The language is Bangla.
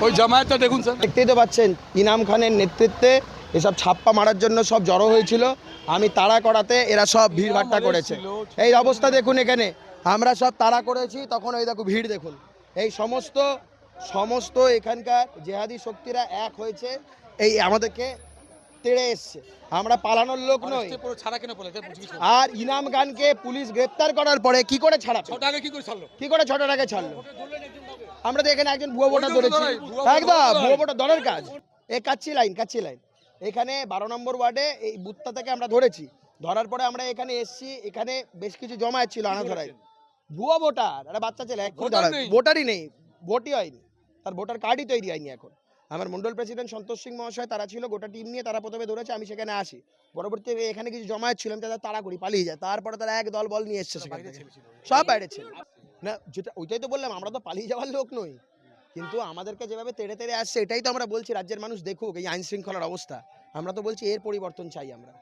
ওই জামায়াতটা দেখুন স্যার, দেখতেই তো পাচ্ছেন ইনাম খানের নেতৃত্বে এসব ছাপ্পা মারার জন্য সব জড়ো হয়েছিল। আমি তাড়া করাতে এরা সব ভিড়ভাট্টা করেছে। এই অবস্থা দেখুন, এখানে আমরা সব তাড়া করেছি, তখন ওই দেখো ভিড় দেখুন। এই সমস্ত সমস্ত এখানকার জেহাদি শক্তিরা এক হয়েছে, এই আমাদেরকে তেড়ে এসছে। আমরা পালানোর লোক নই। ছাড়া কেন বলে বুঝি আর ইনাম খানকে পুলিশ গ্রেপ্তার করার পরে কি করে ছাড়া পেল? ছটা আগে কি করে ছাড়লো? কি করে 6টার আগে ছাড়লো? আমরা তো এখানে একজন ভুয়ো ভোটার ধরেছি। একদম ভুয়ো ভোটার ধরার কাজ। এই কাচ্চি লাইন এখানে 12 নম্বর ওয়ার্ডে এই বুথটা থেকে আমরা ধরেছি। ধরার পরে আমরা এখানে এসছি, এখানে বেশ কিছু জমায়েত ছিল আনাধরায়। ভুয়ো ভোটার, একটা বাচ্চা ছেলে, ভোটারই নেই, ভোটই হয়নি, তার ভোটার কার্ডই তৈরি হয়নি এখন। আমার মন্ডল প্রেসিডেন্ট সন্তোষ সিং মহাশয় তারা ছিল, গোটা টিম নিয়ে তারা প্রথমে ধরেছে, আমি সেখানে আসি। পরবর্তীতে এখানে কিছু জমায়েত ছিল, আমি তাদের তাড়া করি, পালিয়ে যায়। তারপরে তারা এক দল বল নিয়ে এসছে সেখান থেকে, সব বাইরে ছিল। না যেটা ওইটাই তো বললাম, আমরা তো পালিয়ে যাওয়ার লোক নই, কিন্তু আমাদেরকে যেভাবে তেড়ে তেড়ে আসছে এটাই তো আমরা বলছি রাজ্যের মানুষ দেখুক এই আইন শৃঙ্খলার অবস্থা। আমরা তো বলছি এর পরিবর্তন চাই আমরা।